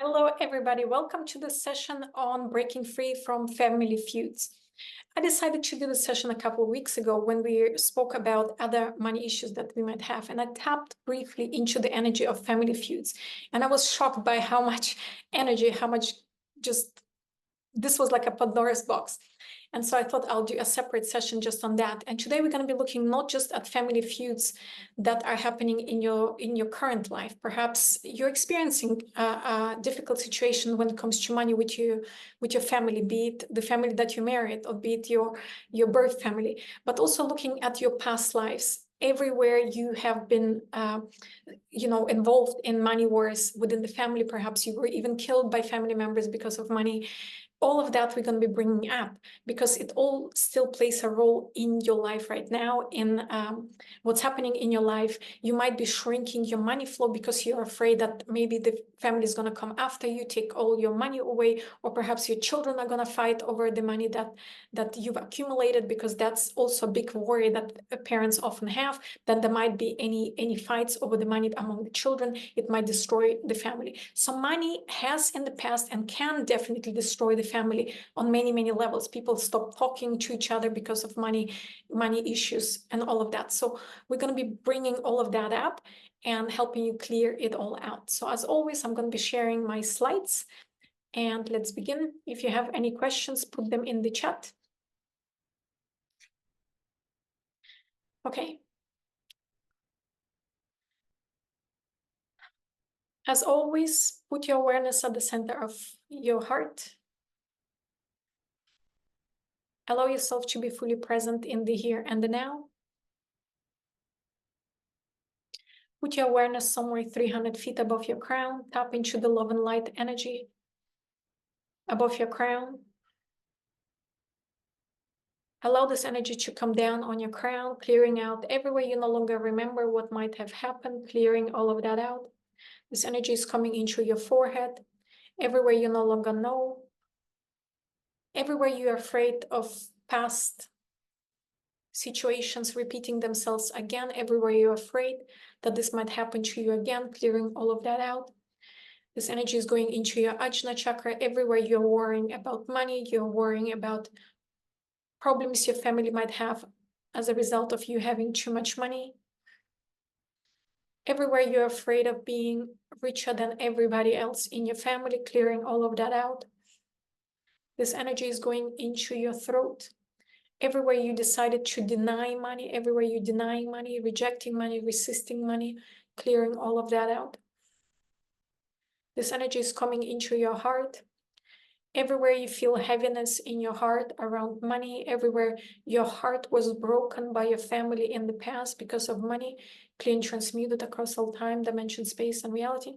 Hello, everybody. Welcome to the session on breaking free from family feuds. I decided to do the session a couple of weeks ago when we spoke about other money issues that we might have, and I tapped briefly into the energy of family feuds. And I was shocked by how much energy, how much just this was like a Pandora's box. And so I thought I'll do a separate session just on that. And today we're going to be looking not just at family feuds that are happening in your current life. Perhaps you're experiencing a difficult situation when it comes to money with your family, be it the family that you married or be it your birth family, but also looking at your past lives. Everywhere you have been, involved in money wars within the family, perhaps you were even killed by family members because of money. All of that we're going to be bringing up because it all still plays a role in your life right now, in what's happening in your life. You might be shrinking your money flow because you're afraid that maybe the family is going to come after you, take all your money away, or perhaps your children are going to fight over the money that you've accumulated, because that's also a big worry that parents often have, that there might be any fights over the money among the children. It might destroy the family. So money has in the past and can definitely destroy the family on many levels. People stop talking to each other because of money issues and all of that. So we're going to be bringing all of that up and helping you clear it all out. So as always, I'm going to be sharing my slides, and let's begin. If you have any questions, put them in the chat. Okay. As always, put your awareness at the center of your heart. Allow yourself to be fully present in the here and the now. Put your awareness somewhere 300 feet above your crown. Tap into the love and light energy above your crown. Allow this energy to come down on your crown, clearing out everywhere you no longer remember what might have happened, clearing all of that out. This energy is coming into your forehead, everywhere you no longer know, everywhere you're afraid of past situations repeating themselves again, everywhere you're afraid that this might happen to you again, clearing all of that out. This energy is going into your Ajna chakra, everywhere you're worrying about money, you're worrying about problems your family might have as a result of you having too much money. Everywhere you're afraid of being richer than everybody else in your family, clearing all of that out. This energy is going into your throat. Everywhere you decided to deny money, everywhere you're denying money, rejecting money, resisting money, clearing all of that out. This energy is coming into your heart. Everywhere you feel heaviness in your heart around money, everywhere your heart was broken by your family in the past because of money, clean, transmuted across all time, dimension, space, and reality,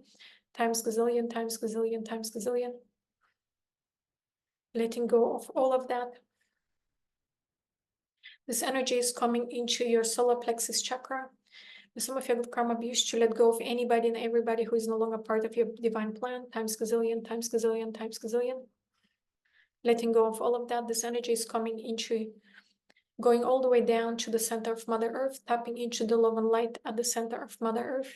times gazillion, times gazillion, times gazillion. Letting go of all of that. This energy is coming into your solar plexus chakra. Some of you have karma abuse to let go of anybody and everybody who is no longer part of your divine plan, times gazillion, times gazillion, times gazillion. Letting go of all of that. This energy is coming into, going all the way down to the center of Mother Earth, tapping into the love and light at the center of Mother Earth.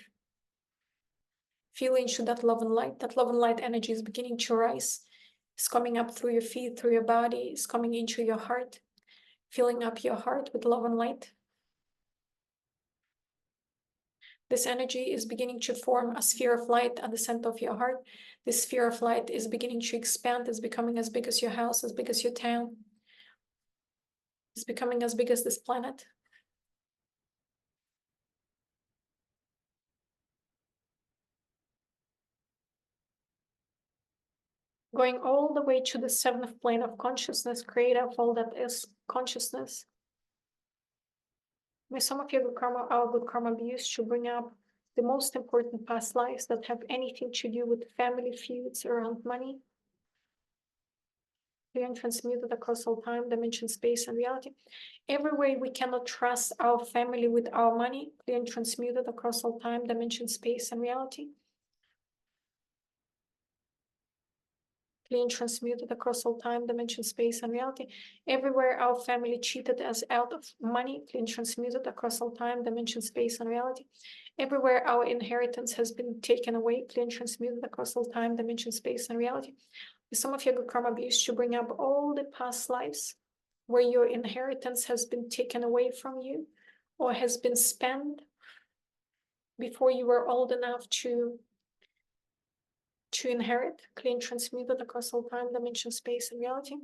Feel into that love and light. That love and light energy is beginning to rise. It's coming up through your feet, through your body. It's coming into your heart, filling up your heart with love and light. This energy is beginning to form a sphere of light at the center of your heart. This sphere of light is beginning to expand. It's becoming as big as your house, as big as your town. It's becoming as big as this planet. Going all the way to the seventh plane of consciousness, creator of all that is consciousness. May some of your good karma, our good karma, be used to bring up the most important past lives that have anything to do with family feuds around money. Being transmuted across all time, dimension, space, and reality. Every way we cannot trust our family with our money, being transmuted across all time, dimension, space, and reality. Being transmuted across all time, dimension, space, and reality. Everywhere our family cheated us out of money, being transmuted across all time, dimension, space, and reality. Everywhere our inheritance has been taken away, clear and transmuted across all time, dimension, space, and reality. Some of your good karma used to bring up all the past lives where your inheritance has been taken away from you or has been spent before you were old enough to inherit, clean, transmuted across all time, dimension, space, and reality.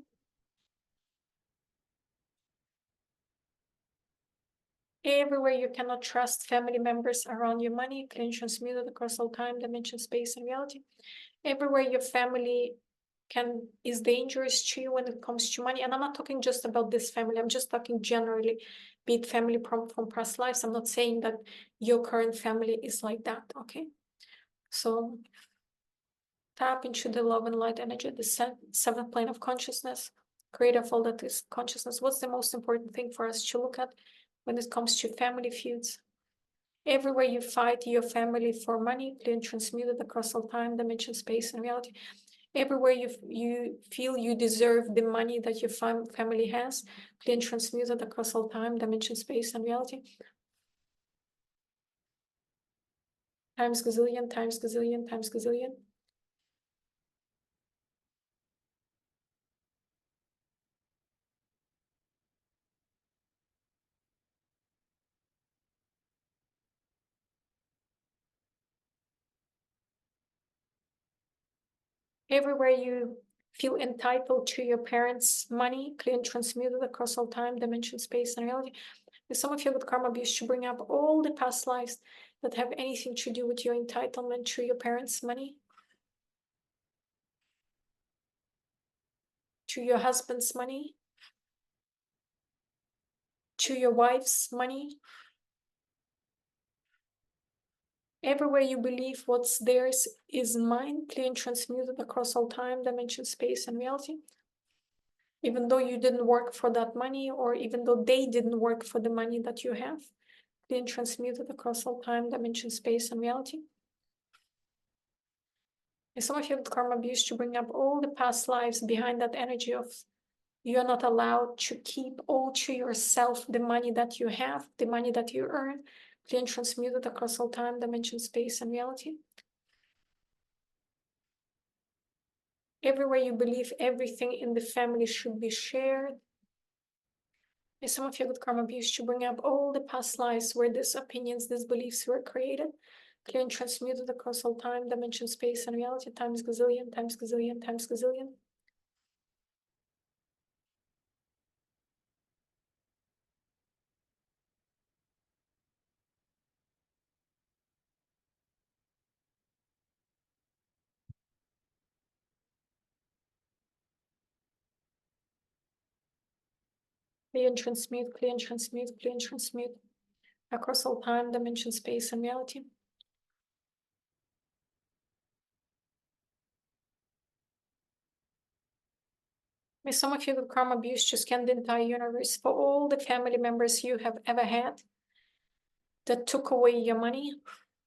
Everywhere you cannot trust family members around your money, clean, transmuted across all time, dimension, space, and reality. Everywhere your family is dangerous to you when it comes to money. And I'm not talking just about this family, I'm just talking generally, be it family from past lives. I'm not saying that your current family is like that, okay? So tap into the love and light energy, the seventh plane of consciousness, creator of all that is consciousness. What's the most important thing for us to look at when it comes to family feuds? Everywhere you fight your family for money, clear and transmuted across all time, dimension, space, and reality. Everywhere you feel you deserve the money that your family has, clear and transmuted across all time, dimension, space, and reality. Times gazillion, times gazillion, times gazillion. Everywhere you feel entitled to your parents' money, clear and transmuted across all time, dimension, space, and reality. With some of you with karma abuse to bring up all the past lives that have anything to do with your entitlement to your parents' money, to your husband's money, to your wife's money. Everywhere you believe what's theirs is mine, clear and transmuted across all time, dimension, space, and reality. Even though you didn't work for that money, or even though they didn't work for the money that you have, clear and transmuted across all time, dimension, space, and reality. And some of you have karma abuse to bring up all the past lives behind that energy of you're not allowed to keep all to yourself the money that you have, the money that you earn, clear and transmuted across all time, dimension, space, and reality. Everywhere you believe everything in the family should be shared. And some of you with karma abuse to bring up all the past lives where these opinions, these beliefs were created, clear and transmuted across all time, dimension, space, and reality, times gazillion, times gazillion, times gazillion. Clear and transmute, clear and transmute, clear and transmute across all time, dimension, space, and reality. May some of you with karma abuse to scan the entire universe for all the family members you have ever had that took away your money.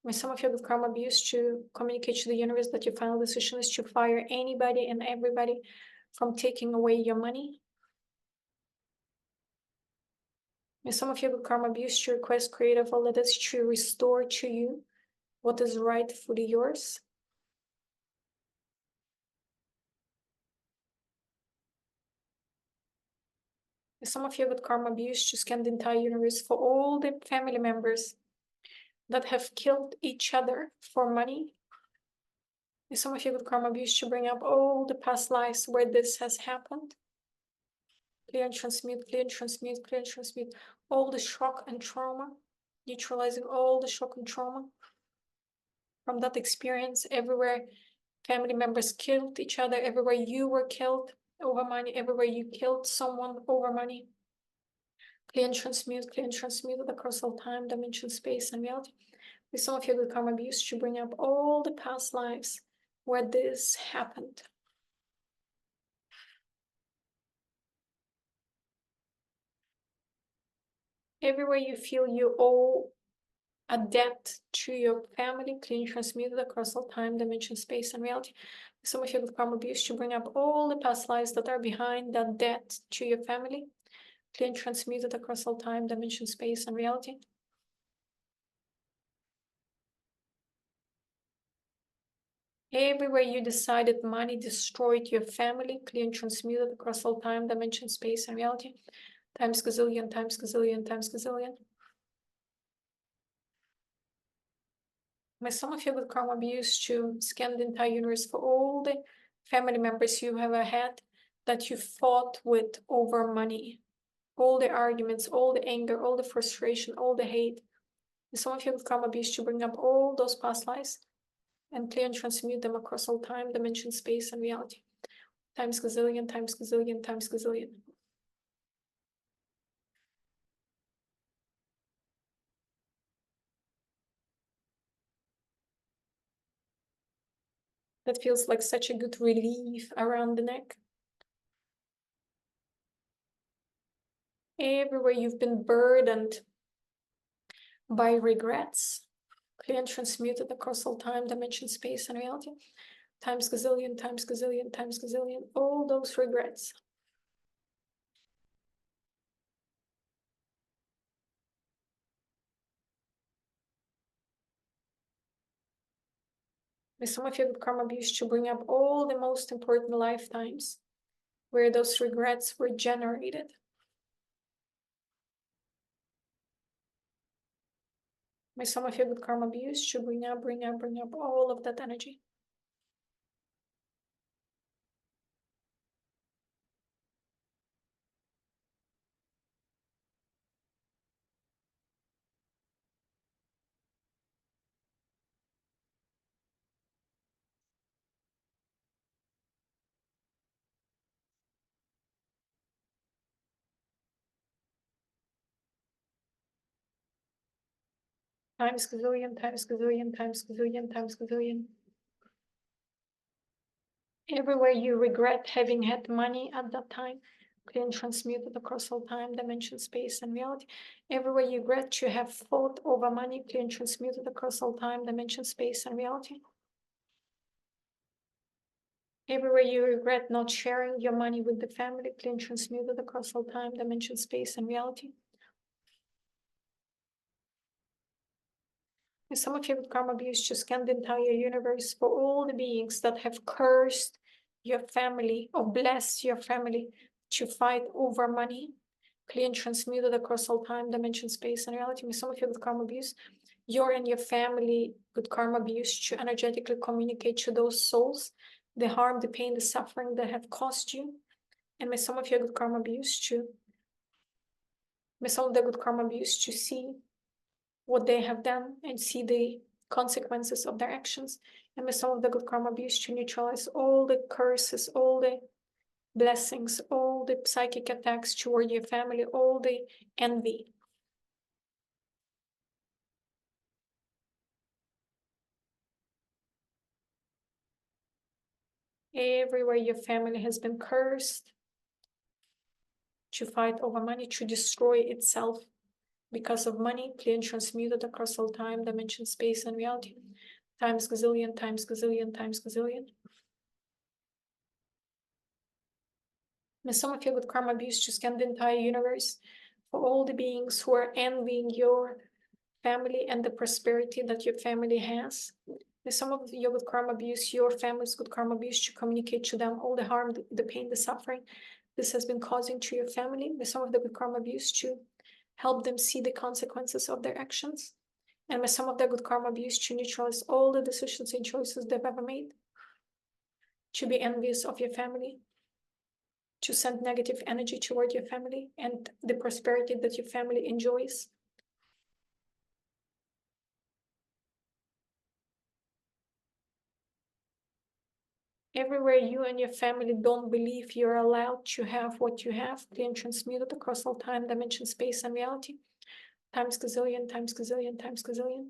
May some of you with karma abuse to communicate to the universe that your final decision is to fire anybody and everybody from taking away your money. May some of you with karma abuse to request creative all that is to restore to you what is rightfully yours. Some of you with karma abuse to scan the entire universe for all the family members that have killed each other for money. Some of you with karma abuse to bring up all the past lives where this has happened. Clear and transmute, clear and transmute, clear and transmute all the shock and trauma, neutralizing all the shock and trauma from that experience. Everywhere family members killed each other, everywhere you were killed over money, everywhere you killed someone over money. Clear and transmute across all time, dimension, space, and reality. With some of you with karma abuse to bring up all the past lives where this happened. Everywhere you feel you owe a debt to your family, clean, transmuted across all time, dimension, space, and reality. Some of you with karma abuse to bring up all the past lives that are behind that debt to your family, clean, transmuted across all time, dimension, space, and reality. Everywhere you decided money destroyed your family, clear and transmuted across all time, dimension, space, and reality. Times gazillion, times gazillion, times gazillion. May some of you with karma be used to scan the entire universe for all the family members you have ever had that you fought with over money. All the arguments, all the anger, all the frustration, all the hate. May some of you with karma be used to bring up all those past lives and clear and transmute them across all time, dimension, space, and reality. Times gazillion, times gazillion, times gazillion. That feels like such a good relief around the neck. Everywhere you've been burdened by regrets, clear and transmuted across all time, dimension, space, and reality. Times gazillion, times gazillion, times gazillion, all those regrets. May some of you with karma be used to bring up all the most important lifetimes where those regrets were generated. May some of you with karma be used to bring up all of that energy. Times gazillion, times gazillion, times gazillion, times gazillion. Everywhere you regret having had money at that time, clear and transmuted across all time, dimension, space, and reality. Everywhere you regret to have fought over money, clear and transmuted across all time, dimension, space, and reality. Everywhere you regret not sharing your money with the family, clear and transmuted across all time, dimension, space, and reality. And some of you with karma be used to scan the entire universe for all the beings that have cursed your family or blessed your family to fight over money, clear and transmuted across all time, dimension, space, and reality. With some of you with karma abuse, your and your family with karma abuse to energetically communicate to those souls the harm, the pain, the suffering that have caused you. And may some of you with karma abuse to, may some of the good karma abuse to see what they have done and see the consequences of their actions. And may some of the good karma abuse to neutralize all the curses, all the blessings, all the psychic attacks toward your family, all the envy. Everywhere your family has been cursed to fight over money, to destroy itself because of money, clear and transmuted across all time, dimension, space, and reality. Times gazillion, times gazillion, times gazillion. May some of you with karma abuse to scan the entire universe for all the beings who are envying your family and the prosperity that your family has. May some of you with karma abuse, your family's good karma abuse to communicate to them all the harm, the pain, the suffering this has been causing to your family. May some of the good karma abuse to help them see the consequences of their actions. And may some of the good karma abuse to neutralize all the decisions and choices they've ever made, to be envious of your family, to send negative energy toward your family and the prosperity that your family enjoys. Everywhere you and your family don't believe you're allowed to have what you have, clear and transmuted across all time, dimension, space, and reality. Times gazillion, times gazillion, times gazillion.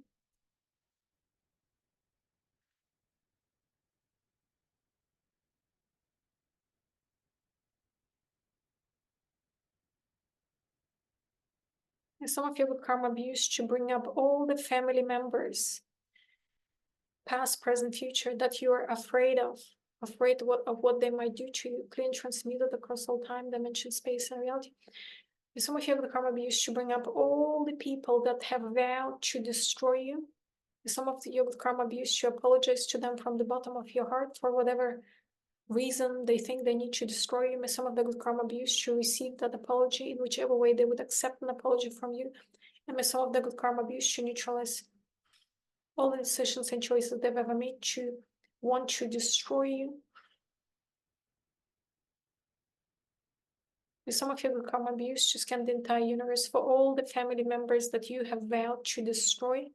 And some of you with karma abuse to bring up all the family members, past, present, future, that you are afraid of what they might do to you, clear and transmuted across all time, dimension, space, and reality. And some of you with karma abuse to bring up all the people that have vowed to destroy you. Some of your good karma abuse to apologize to them from the bottom of your heart for whatever reason they think they need to destroy you. May some of the good karma abuse to receive that apology in whichever way they would accept an apology from you. And may some of the good karma abuse to neutralize all the decisions and choices they've ever made to want to destroy you. May some of your good karma abuse to scan the entire universe for all the family members that you have vowed to destroy.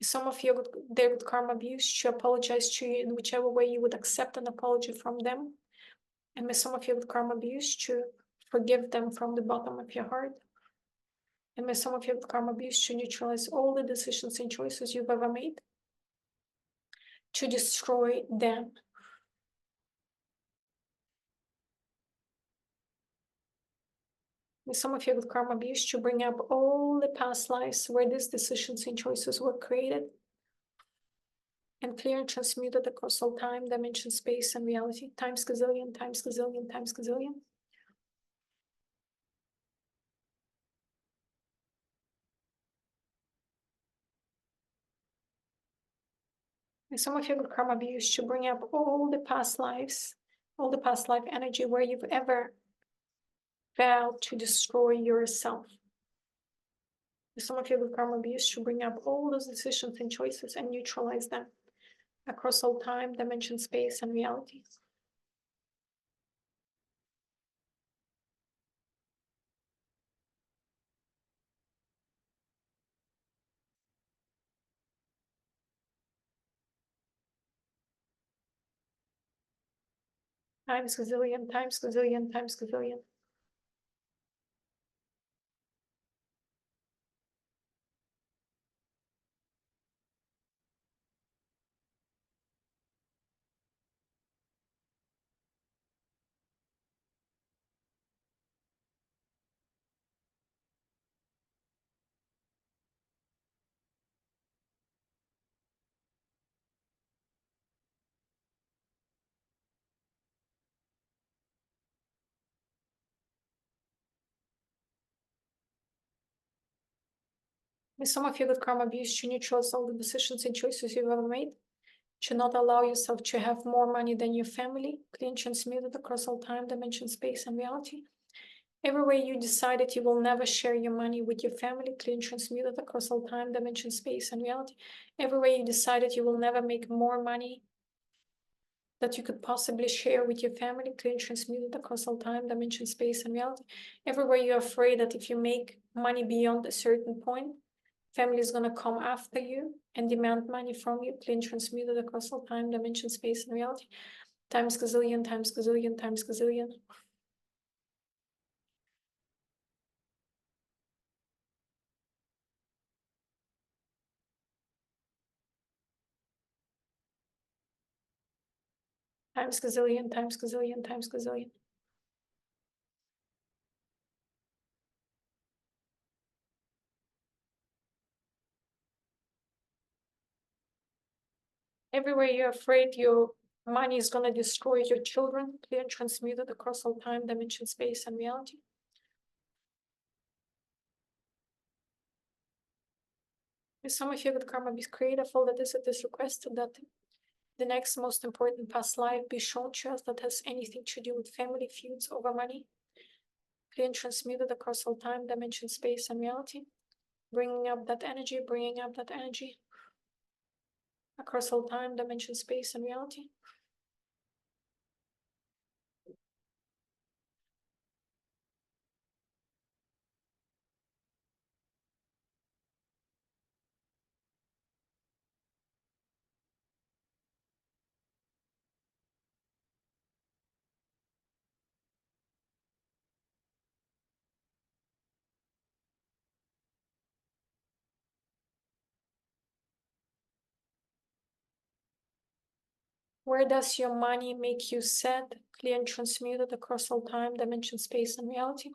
Some of your their good karma abuse to apologize to you in whichever way you would accept an apology from them. And may some of your good karma abuse to forgive them from the bottom of your heart. And may some of your good karma abuse to neutralize all the decisions and choices you've ever made to destroy them. May some of your good karma abuse to bring up all the past lives where these decisions and choices were created and clear and transmuted across all time, dimension, space, and reality, times gazillion, times gazillion, times gazillion. And some of your good karma abuse to bring up all the past lives, all the past life energy where you've ever vowed to destroy yourself. And some of your good karma abuse to bring up all those decisions and choices and neutralize them across all time, dimension, space, and reality. Times gazillion, times gazillion, times gazillion. May some of your good karma abuse to neutralize all the decisions and choices you've ever made, to not allow yourself to have more money than your family, clean, transmuted across all time, dimension, space, and reality. Everywhere you decided you will never share your money with your family, clean, transmuted across all time, dimension, space, and reality. Everywhere you decided you will never make more money that you could possibly share with your family, clean, transmuted across all time, dimension, space, and reality. Everywhere you're afraid that if you make money beyond a certain point, family is gonna come after you and demand money from you, clean, transmuted across all time, dimension, space, and reality. Times gazillion, times gazillion, times gazillion. Times gazillion, times gazillion, times gazillion. Everywhere you're afraid your money is gonna destroy your children, clear and transmuted across all time, dimension, space, and reality. With some of you with karma, be creative, all that is at this request that the next most important past life be shown to us that has anything to do with family feuds over money, clear and transmuted across all time, dimension, space, and reality. Bringing up that energy, bringing up that energy across all time, dimension, space, and reality. Where does your money make you sad, clear and transmuted across all time, dimension, space, and reality?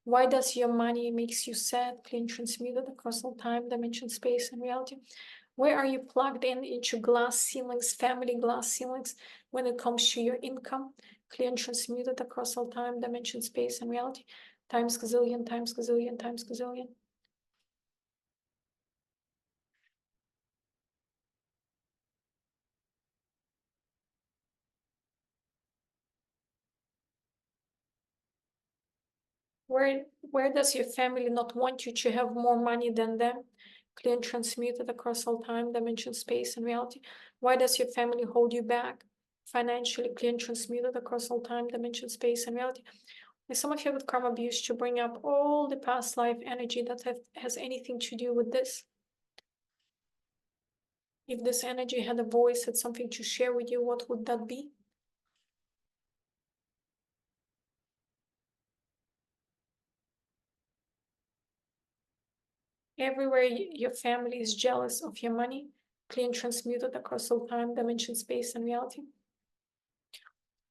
Why does your money makes you sad, clear and transmuted across all time, dimension, space, and reality? Where are you plugged in into glass ceilings, family glass ceilings, when it comes to your income, clear and transmuted across all time, dimension, space, and reality? Times gazillion, times gazillion, times gazillion. Where does your family not want you to have more money than them? Clear and transmuted across all time, dimension, space, and reality. Why does your family hold you back? Financially, clear and transmuted across all time, dimension, space, and reality. And some of you with karma abuse to bring up all the past life energy that has anything to do with this. If this energy had a voice, had something to share with you, what would that be? Everywhere your family is jealous of your money, clean, transmuted across all time, dimension, space, and reality.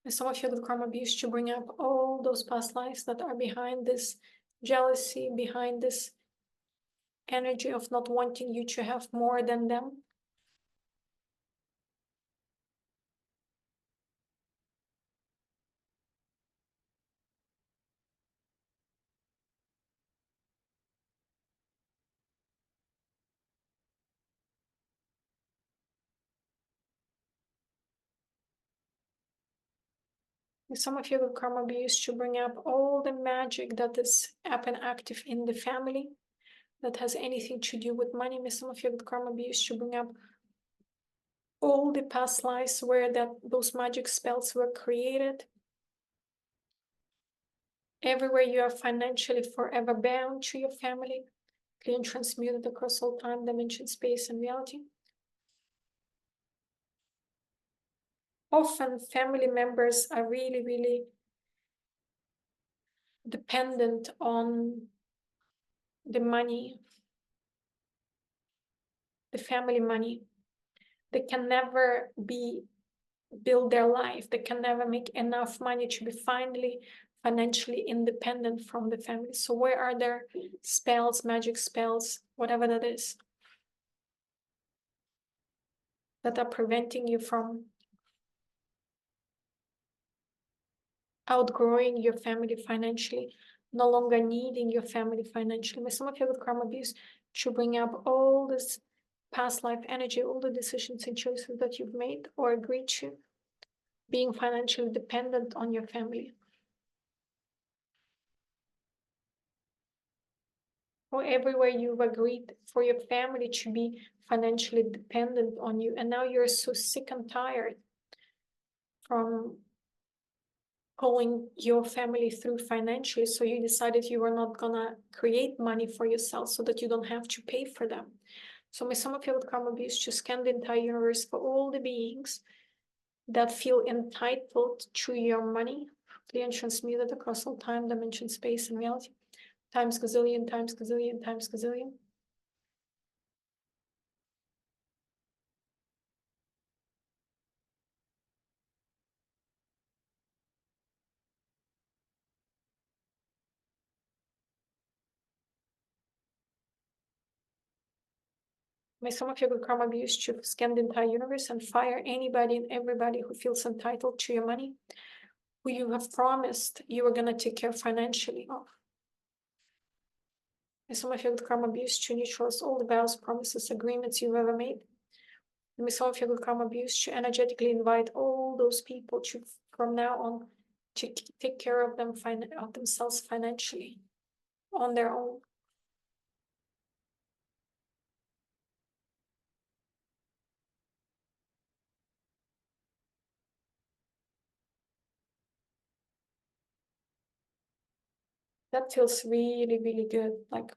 And some of you with karma abuse to bring up all those past lives that are behind this jealousy, behind this energy of not wanting you to have more than them. Some of you with karma abuse to bring up all the magic that is up and active in the family that has anything to do with money. Some of you with karma abuse to bring up all the past lives where those magic spells were created. Everywhere you are financially forever bound to your family, clean, transmuted across all time, dimension, space, and reality. Often family members are really, really dependent on the money, the family money. They can never build their life. They can never make enough money to be finally financially independent from the family. So where are their spells, magic spells, whatever that is, that are preventing you from outgrowing your family financially, no longer needing your family financially? Some of you with karma abuse to bring up all this past life energy, all the decisions and choices that you've made or agreed to, being financially dependent on your family. Or everywhere you've agreed for your family to be financially dependent on you, and now you're so sick and tired from pulling your family through financially, so you decided you were not gonna create money for yourself so that you don't have to pay for them. So may some of you with karma abuse to scan the entire universe for all the beings that feel entitled to your money, clear and transmuted across all time, dimension, space, and reality, times gazillion, times gazillion, times gazillion. May some of you with karma abuse to scan the entire universe and fire anybody and everybody who feels entitled to your money, who you have promised you were gonna take care financially of. May some of you with karma abuse to neutralize all the vows, promises, agreements you've ever made. And may some of you with karma abuse to energetically invite all those people to, from now on, to take care of themselves financially on their own. That feels really, really good. Like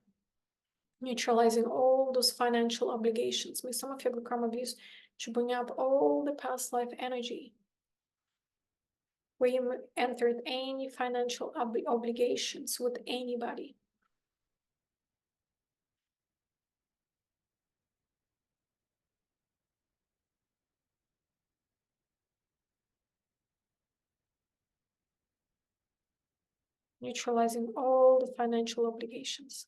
neutralizing all those financial obligations. May some of you have karma abuse to bring up all the past life energy where you entered any financial obligations with anybody. Neutralizing all the financial obligations.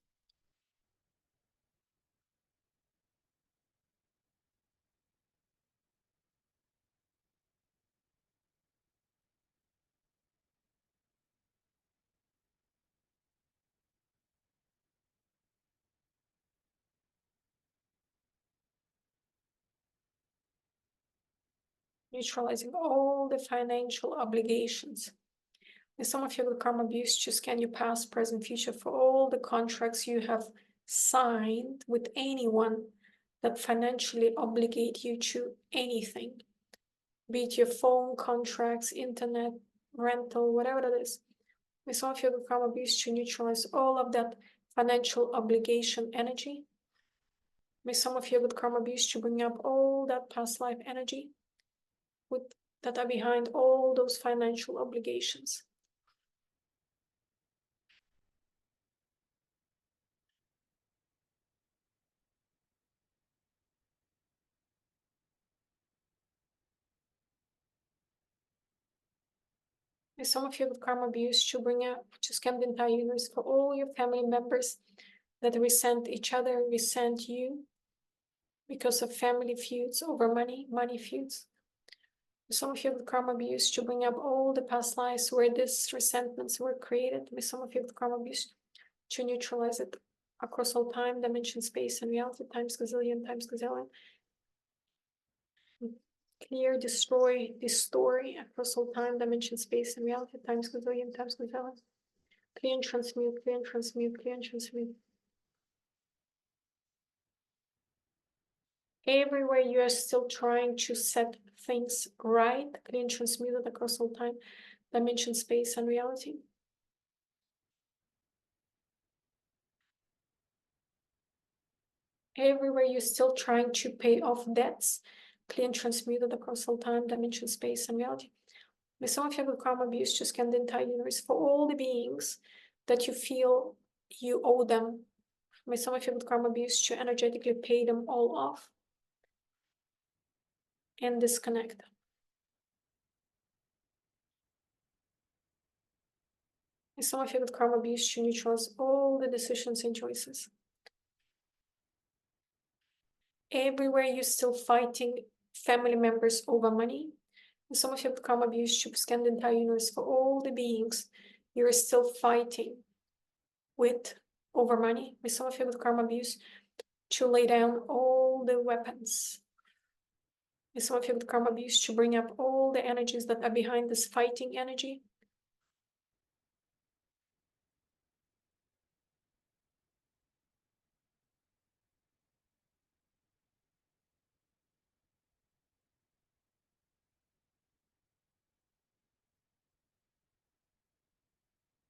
Neutralizing all the financial obligations. May some of you with karma abuse to scan your past, present, future for all the contracts you have signed with anyone that financially obligate you to anything, be it your phone contracts, internet, rental, whatever that is. May some of you with karma abuse to neutralize all of that financial obligation energy. May some of you with karma abuse to bring up all that past life energy that are behind all those financial obligations. May some of you with karma abuse to bring up, to scam the entire universe for all your family members that resent each other, resent you because of family feuds over money, money feuds. May some of you with karma abuse to bring up all the past lives where these resentments were created. May some of you with karma abuse to neutralize it across all time, dimension, space, and reality, times gazillion, times gazillion. Clear, destroy this story across all time, dimension, space, and reality, times gazillion, times gazillion. Clear and transmute, clear and transmute, clear and transmute. Everywhere you are still trying to set things right, clear and transmuted across all time, dimension, space, and reality. Everywhere you're still trying to pay off debts, clear and transmuted across all time, dimension, space, and reality. May some of you with karma abuse to scan the entire universe for all the beings that you feel you owe them. May some of you with karma abuse to energetically pay them all off and disconnect. May some of you with karma abuse to neutralize all the decisions and choices. Everywhere you're still fighting family members over money. And some of you with karma abuse to scan the entire universe for all the beings you're still fighting with over money. With some of you with karma abuse to lay down all the weapons. With some of you with karma abuse to bring up all the energies that are behind this fighting energy.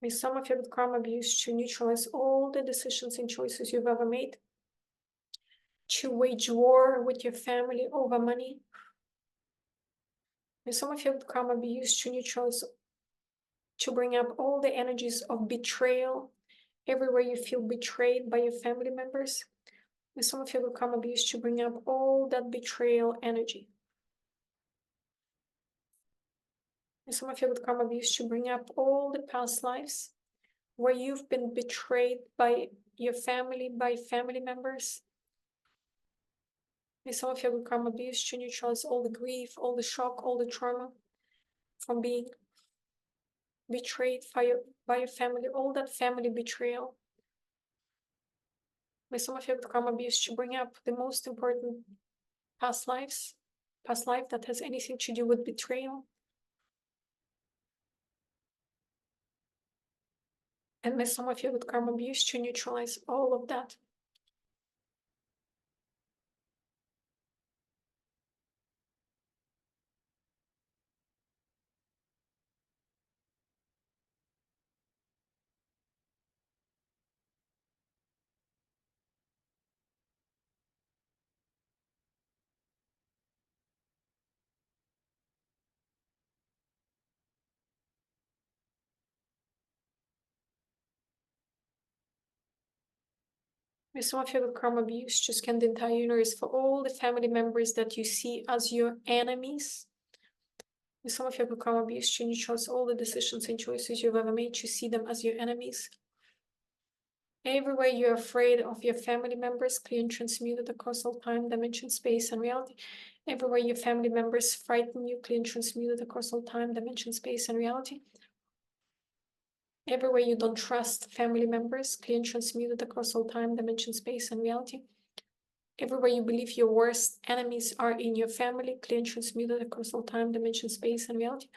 May some of you with karma abuse to neutralize all the decisions and choices you've ever made, to wage war with your family over money. May some of you with karma be used to neutralize, to bring up all the energies of betrayal, everywhere you feel betrayed by your family members. May some of you with karma be used to bring up all that betrayal energy. May some of you with karma be used to bring up all the past lives where you've been betrayed by your family, by family members. May some of you with karma be used to neutralize all the grief, all the shock, all the trauma from being betrayed by your family, all that family betrayal. May some of you with karma be used to bring up the most important past life that has anything to do with betrayal. And may some of you with karma be used to neutralize all of that. May some of you with karma be used to scan the entire universe for all the family members that you see as your enemies. May some of you with karma be used to neutralize all the decisions and choices you've ever made to see them as your enemies. Everywhere you're afraid of your family members, clear and transmuted across all time, dimension, space, and reality. Everywhere your family members frighten you, clear and transmuted across all time, dimension, space, and reality. Everywhere you don't trust family members, clear and transmuted across all time, dimension, space, and reality. Everywhere you believe your worst enemies are in your family, clear and transmuted across all time, dimension, space, and reality.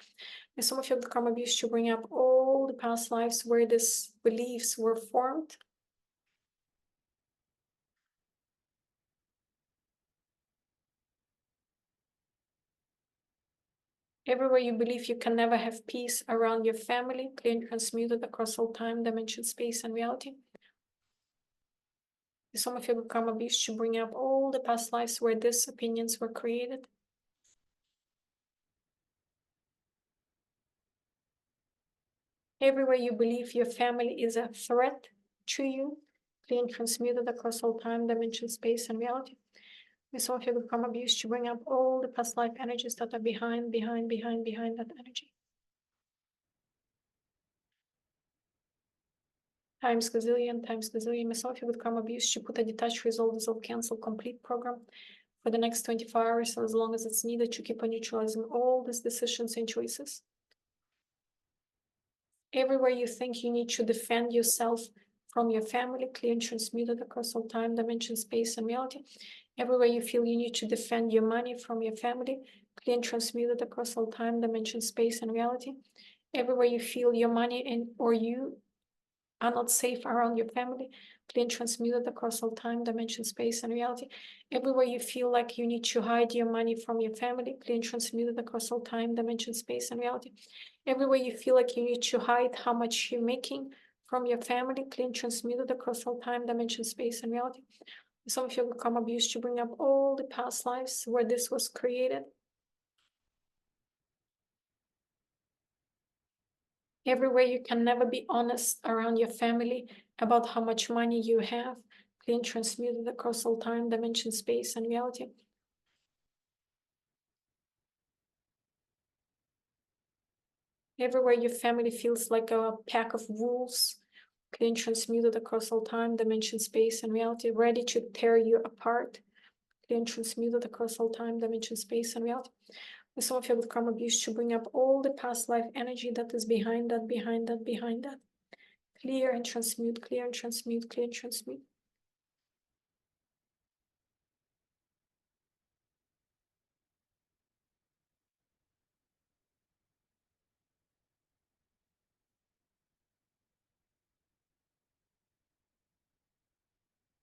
May some of you with karma abuse to bring up all past lives where these beliefs were formed. Everywhere you believe you can never have peace around your family, clear and transmuted across all time, dimension, space, and reality. Some of your karma beliefs should bring up all the past lives where these opinions were created. Everywhere you believe your family is a threat to you, clear and transmuted across all time, dimension, space, and reality. Some of your karma beliefs should bring up all the past life energies that are behind that energy. Times gazillion. Myself with karma abuse should put a detach, resolve, dissolve, cancel, complete program for the next 24 hours, as long as it's needed, to keep on neutralizing all these decisions and choices. Everywhere you think you need to defend yourself from your family, clear and transmuted across all time, dimension, space, and reality. Everywhere you feel you need to defend your money from your family, clear and transmuted across all time, dimension, space, and reality. Everywhere you feel your money and or you are not safe around your family, clear and transmuted across all time, dimension, space, and reality. Everywhere you feel like you need to hide your money from your family, clear and transmuted across all time, dimension, space, and reality. Everywhere you feel like you need to hide how much you're making from your family, clear and transmuted across all time, dimension, space, and reality. Some of you karma abuse to bring up all the past lives where this was created. Everywhere you can never be honest around your family about how much money you have, clean, transmuted across all time, dimension, space, and reality. Everywhere your family feels like a pack of wolves, clean, transmuted across all time, dimension, space, and reality, ready to tear you apart, clean, transmuted across all time, dimension, space, and reality. Some of you with karma abuse to bring up all the past life energy that is behind that. Clear and transmute, clear and transmute, clear and transmute.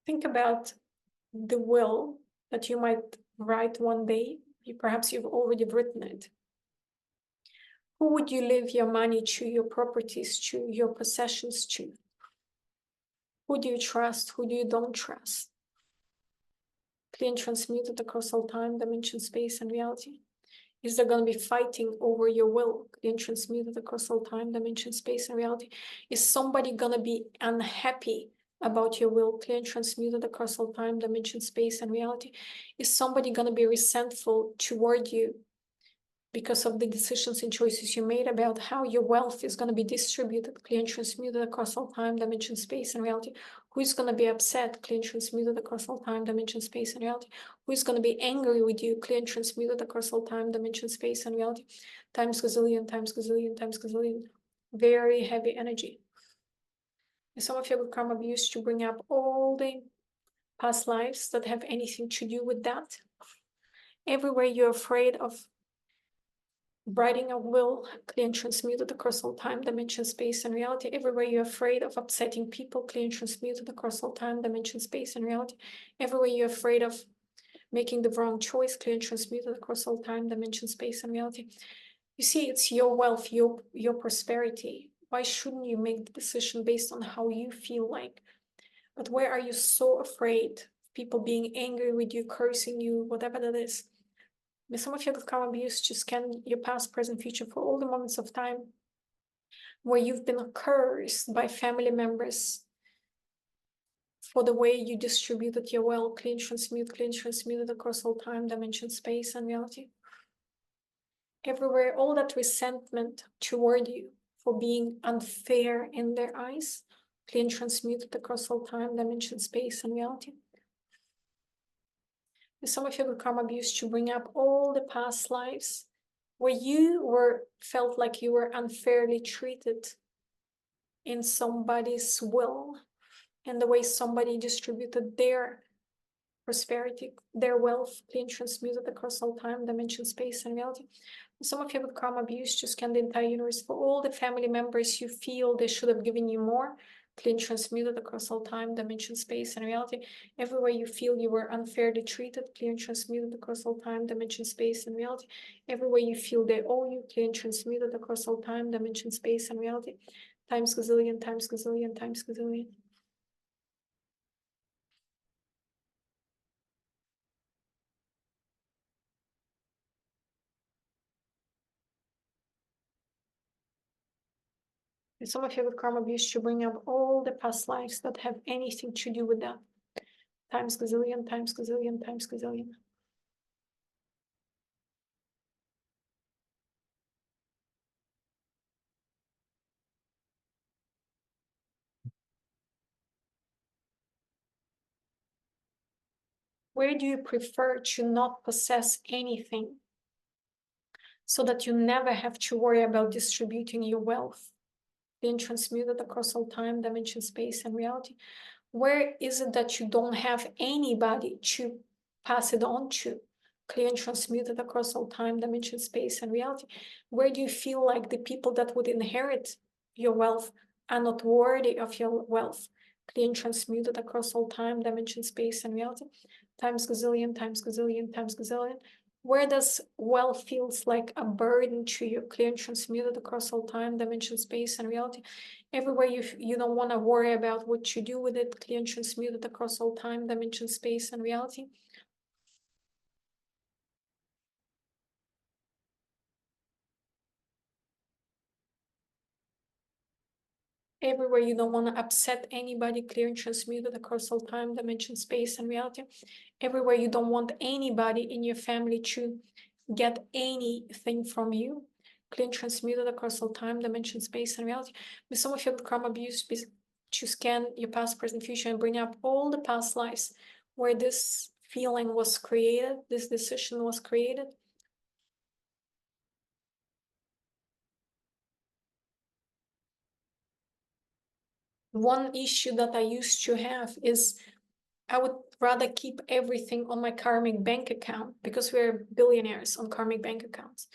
Think about the will that you might write one day. Perhaps you've already written it. Who would you leave your money to, your properties to, your possessions to? Who do you trust? Who do you don't trust? Clean, transmuted across all time, dimension, space, and reality. Is there going to be fighting over your will? Clean, transmuted across all time, dimension, space, and reality. Is somebody going to be unhappy about your will, clear and transmuted across all time, dimension, space, and reality? Is somebody going to be resentful toward you because of the decisions and choices you made about how your wealth is going to be distributed, clear and transmuted across all time, dimension, space, and reality? Who is going to be upset, clear and transmuted across all time, dimension, space, and reality? Who is going to be angry with you, clear and transmuted across all time, dimension, space, and reality? Times gazillion, times gazillion, times gazillion. Very heavy energy. And some of you with karma abuse to bring up all the past lives that have anything to do with that. Everywhere you're afraid of writing a will, clear and transmuted across all time, dimension, space, and reality. Everywhere you're afraid of upsetting people, clear and transmuted across all time, dimension, space, and reality. Everywhere you're afraid of making the wrong choice, clear and transmuted across all time, dimension, space, and reality. You see, it's your wealth, your prosperity. Why shouldn't you make the decision based on how you feel like? But where are you so afraid of people being angry with you, cursing you, whatever that is? Some of you with karma abuse to scan your past, present, future for all the moments of time where you've been cursed by family members for the way you distributed your wealth, clean, transmuted across all time, dimension, space, and reality. Everywhere, all that resentment toward you for being unfair in their eyes, clean, transmuted across all time, dimension, space, and reality. Some of you with karma abuse to bring up all the past lives where you felt like you were unfairly treated in somebody's will and the way somebody distributed their prosperity, their wealth, clean, transmuted across all time, dimension, space, and reality. Some of you with karma abuse, just scan the entire universe for all the family members you feel they should have given you more. Clean, transmuted across all time, dimension, space, and reality. Everywhere you feel you were unfairly treated, clean, transmuted across all time, dimension, space, and reality. Everywhere you feel they owe you, clean, transmuted across all time, dimension, space, and reality. Times gazillion, times gazillion, times gazillion. And some of you with karma abuse should bring up all the past lives that have anything to do with that. Times gazillion, times gazillion, times gazillion. Where do you prefer to not possess anything so that you never have to worry about distributing your wealth, being transmuted across all time, dimension, space, and reality? Where is it that you don't have anybody to pass it on to? Clear and transmuted across all time, dimension, space, and reality. Where do you feel like the people that would inherit your wealth are not worthy of your wealth? Clear and transmuted across all time, dimension, space, and reality. Times gazillion, times gazillion, times gazillion. Where does wealth feels like a burden to you? Clear and transmuted across all time, dimension, space, and reality. Everywhere you don't want to worry about what you do with it, clear and transmuted across all time, dimension, space, and reality. Everywhere you don't want to upset anybody, clear and transmuted across all time, dimension, space, and reality. Everywhere you don't want anybody in your family to get anything from you, clear and transmuted across all time, dimension, space, and reality. With some of your karma abuse, to scan your past, present, future, and bring up all the past lives where this feeling was created, this decision was created. One issue that I used to have is I would rather keep everything on my karmic bank account because we're billionaires on karmic bank accounts.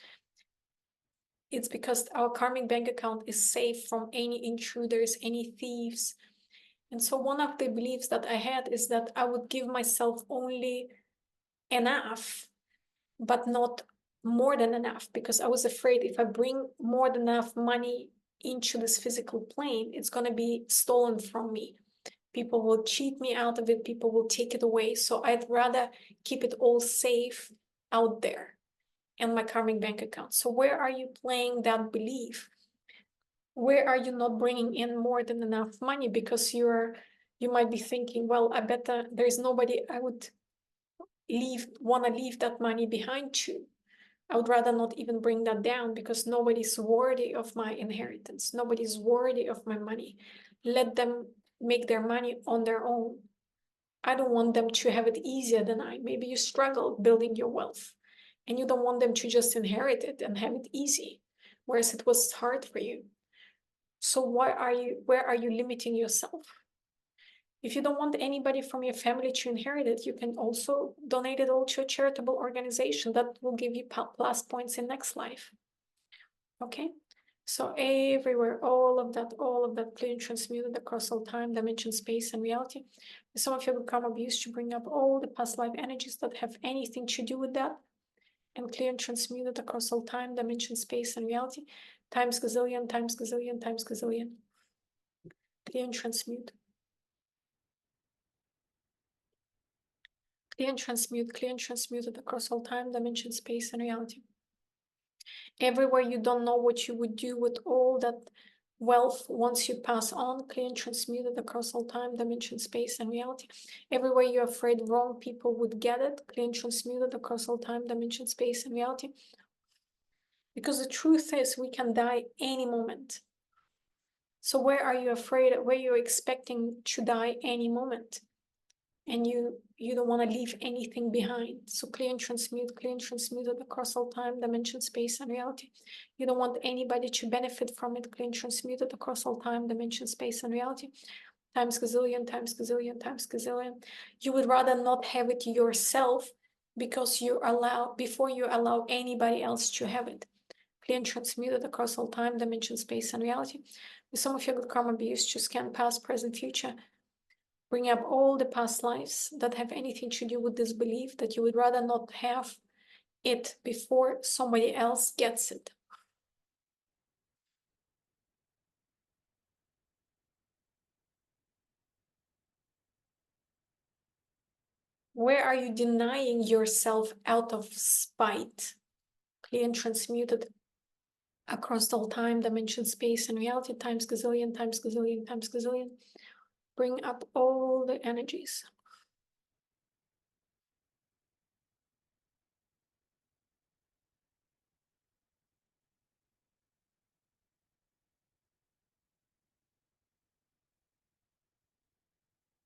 It's because our karmic bank account is safe from any intruders, any thieves. And so one of the beliefs that I had is that I would give myself only enough, but not more than enough, because I was afraid if I bring more than enough money into this physical plane, it's going to be stolen from me. People will cheat me out of it. People will take it away. So I'd rather keep it all safe out there in my karmic bank account. So where are you playing that belief? Where are you not bringing in more than enough money? Because you might be thinking, well, I bet there's nobody I would want to leave that money behind to. I would rather not even bring that down because nobody's worthy of my inheritance. Nobody's worthy of my money. Let them make their money on their own. I don't want them to have it easier than I. Maybe you struggle building your wealth and you don't want them to just inherit it and have it easy, whereas it was hard for you. So where are you limiting yourself? If you don't want anybody from your family to inherit it, you can also donate it all to a charitable organization that will give you plus points in next life. Okay? So everywhere, all of that clear and transmuted across all time, dimension, space, and reality. Some of you will become abused to bring up all the past life energies that have anything to do with that, and clear and transmuted across all time, dimension, space, and reality. Times gazillion, times gazillion, times gazillion. Clear and transmute. Clear and transmuted across all time, dimension, space, and reality. Everywhere you don't know what you would do with all that wealth once you pass on, clear and transmuted across all time, dimension, space, and reality. Everywhere you're afraid wrong people would get it, clear and transmuted across all time, dimension, space, and reality. Because the truth is we can die any moment. So where are you afraid, where you're expecting to die any moment? And you don't want to leave anything behind. So clear and transmuted across all time, dimension, space, and reality. You don't want anybody to benefit from it, clear and transmuted across all time, dimension, space, and reality. Times gazillion, times gazillion, times gazillion. You would rather not have it yourself because before you allow anybody else to have it. clear and transmuted across all time, dimension, space, and reality. With some of your good karma be used to scan past, present, future. Bring up all the past lives that have anything to do with this belief that you would rather not have it before somebody else gets it. Where are you denying yourself out of spite? Clear and transmuted across all time, dimension, space, and reality, times gazillion, times gazillion, times gazillion. Bring up all the energies.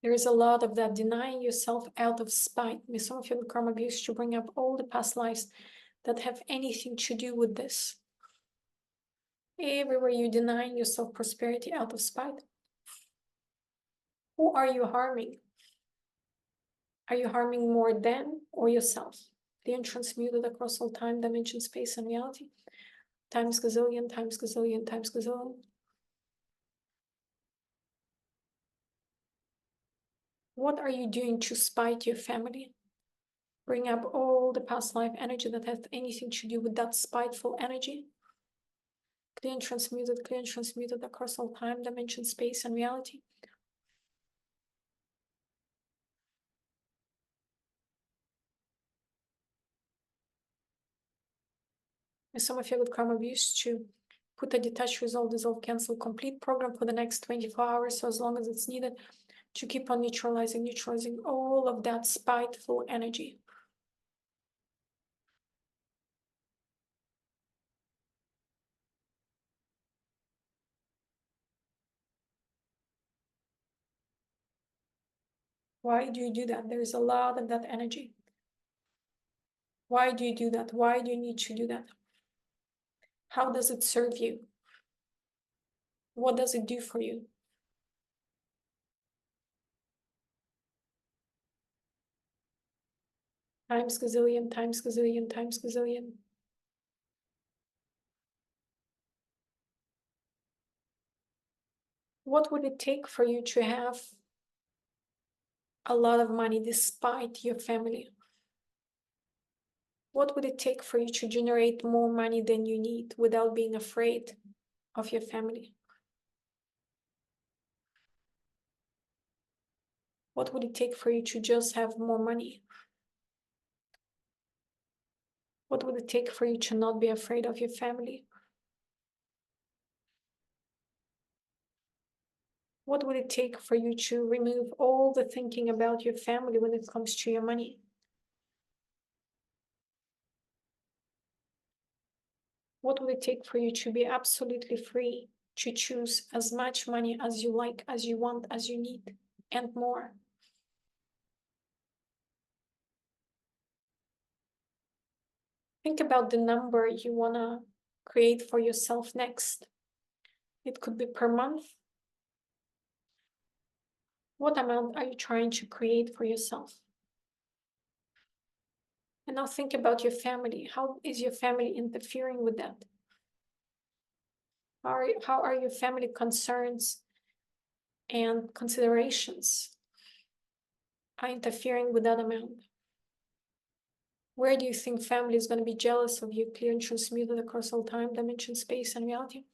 There is a lot of that, denying yourself out of spite. May some of your karma abuse to bring up all the past lives that have anything to do with this. Everywhere you're denying yourself prosperity out of spite. Who are you harming? Are you harming more them or yourself? Being transmuted across all time, dimension, space, and reality. Times gazillion, times gazillion, times gazillion. What are you doing to spite your family? Bring up all the past life energy that has anything to do with that spiteful energy. Clear and transmuted across all time, dimension, space, and reality. And some of you with karma abuse to put a detach, resolve, dissolve, cancel, complete program for the next 24 hours, so as long as it's needed, to keep on neutralizing all of that spiteful energy. Why do you do that? There is a lot of that energy. Why do you do that? Why do you need to do that? How does it serve you? What does it do for you? Times gazillion, times gazillion, times gazillion. What would it take for you to have a lot of money despite your family? What would it take for you to generate more money than you need without being afraid of your family? What would it take for you to just have more money? What would it take for you to not be afraid of your family? What would it take for you to remove all the thinking about your family when it comes to your money? What would it take for you to be absolutely free to choose as much money as you like, as you want, as you need, and more? Think about the number you want to create for yourself next. It could be per month. What amount are you trying to create for yourself? And now think about your family. How is your family interfering with that? How are your family concerns and considerations are interfering with that amount? Where do you think family is going to be jealous of you, clear and transmuted across all time, dimension, space, and reality?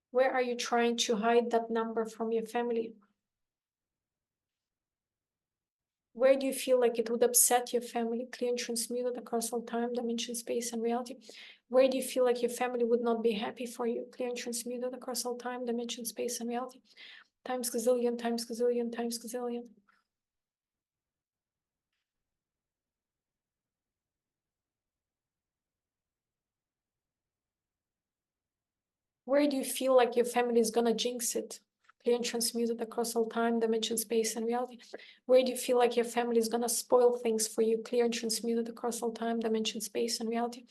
Where are you trying to hide that number from your family? Where do you feel like it would upset your family, clear and transmuted across all time, dimension, space, and reality? Where do you feel like your family would not be happy for you, clear and transmuted across all time, dimension, space, and reality? Times gazillion, times gazillion, times gazillion. Where do you feel like your family is gonna jinx it? Clear and transmuted across all time, dimension, space, and reality. Where do you feel like your family is gonna spoil things for you? Clear and transmuted across all time, dimension, space, and reality.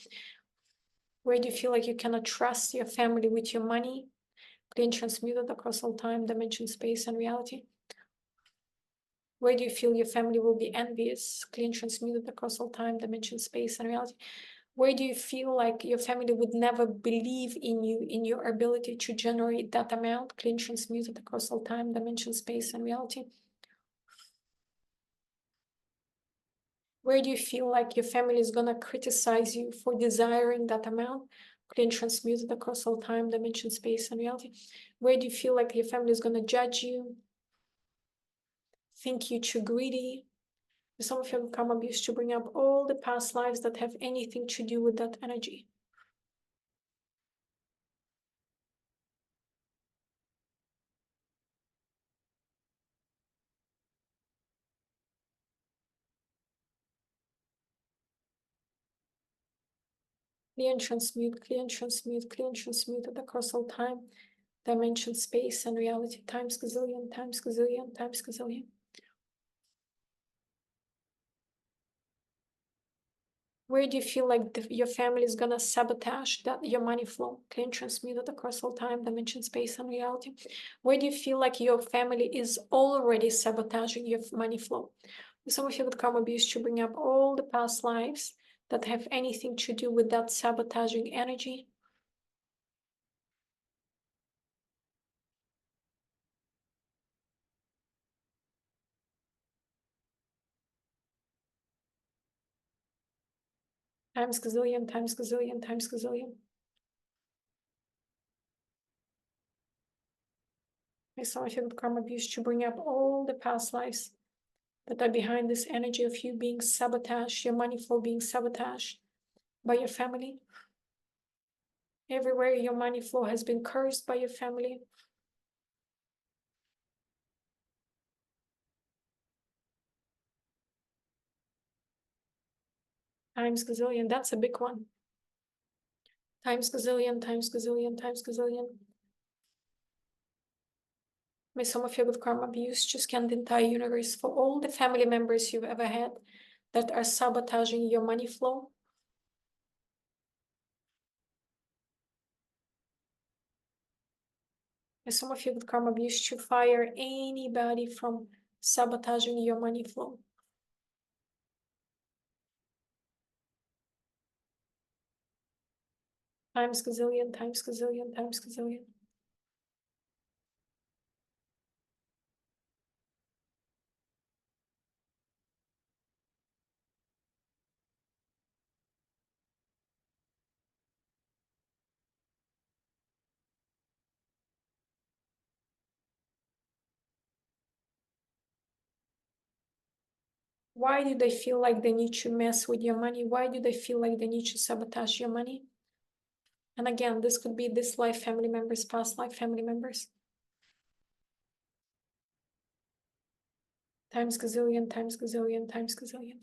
Where do you feel like you cannot trust your family with your money? Clear and transmuted across all time, dimension, space, and reality. Where do you feel your family will be envious? Clean, transmuted across all time, dimension, space, and reality. Where do you feel like your family would never believe in you, in your ability to generate that amount? Clean, transmuted across all time, dimension, space, and reality. Where do you feel like your family is going to criticize you for desiring that amount? Clean, transmuted across all time, dimension, space, and reality. Where do you feel like your family is going to judge you, think you too greedy? Some of your karma abuse to bring up all the past lives that have anything to do with that energy. Clear and transmute, clear and transmute, clear and transmuted across all time, dimension, space, and reality, times gazillion, times gazillion, times gazillion. Where do you feel like your family is gonna sabotage that your money flow? Clean, transmuted across all time, dimension, space, and reality. Where do you feel like your family is already sabotaging your money flow? Some of you with karma abuse to bring up all the past lives that have anything to do with that sabotaging energy. Times gazillion, times gazillion, times gazillion. Some of you with karma abuse to bring up all the past lives that are behind this energy of you being sabotaged, your money flow being sabotaged by your family. Everywhere your money flow has been cursed by your family. Times gazillion, that's a big one. Times gazillion, times gazillion, times gazillion. May some of you with karma abuse to scan the entire universe for all the family members you've ever had that are sabotaging your money flow. May some of you with karma abuse to fire anybody from sabotaging your money flow. Times gazillion, times gazillion, times gazillion. Why do they feel like they need to mess with your money? Why do they feel like they need to sabotage your money? And again, this could be this life family members, past life family members. Times gazillion, times gazillion, times gazillion.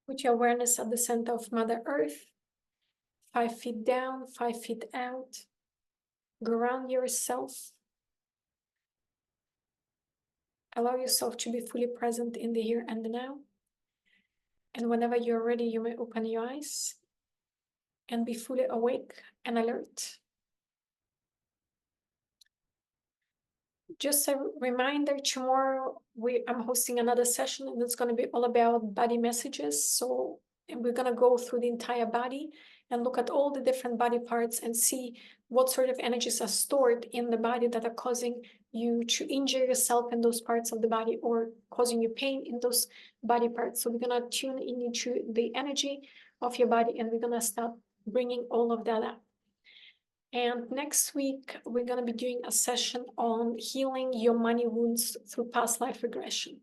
Put your awareness at the center of Mother Earth. 5 feet down, 5 feet out. Ground yourself. Allow yourself to be fully present in the here and the now. And whenever you're ready, you may open your eyes and be fully awake and alert. Just a reminder, tomorrow I'm hosting another session and it's going to be all about body messages. So we're going to go through the entire body and look at all the different body parts and see what sort of energies are stored in the body that are causing you to injure yourself in those parts of the body or causing you pain in those body parts. So we're going to tune into the energy of your body and we're going to start bringing all of that up. And next week, we're going to be doing a session on healing your money wounds through past life regression.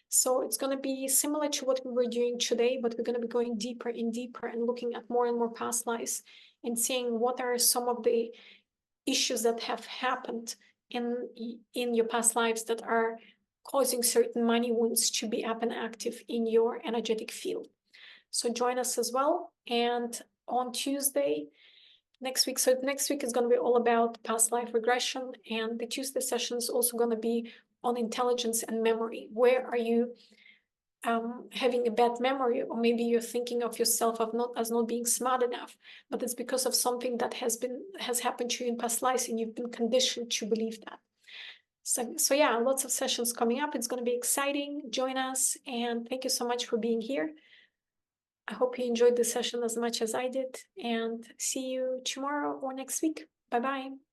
So it's going to be similar to what we were doing today, but we're going to be going deeper and deeper and looking at more and more past lives and seeing what are some of the issues that have happened in your past lives that are causing certain money wounds to be up and active in your energetic field. So join us as well. And on Tuesday, next week. So next week is going to be all about past life regression. And the Tuesday session is also going to be on intelligence and memory. Where are you having a bad memory, or maybe you're thinking of yourself as not being smart enough, but it's because of something that has happened to you in past lives, and you've been conditioned to believe that. So yeah, lots of sessions coming up. It's going to be exciting. Join us, and thank you so much for being here. I hope you enjoyed the session as much as I did, and see you tomorrow or next week. Bye bye.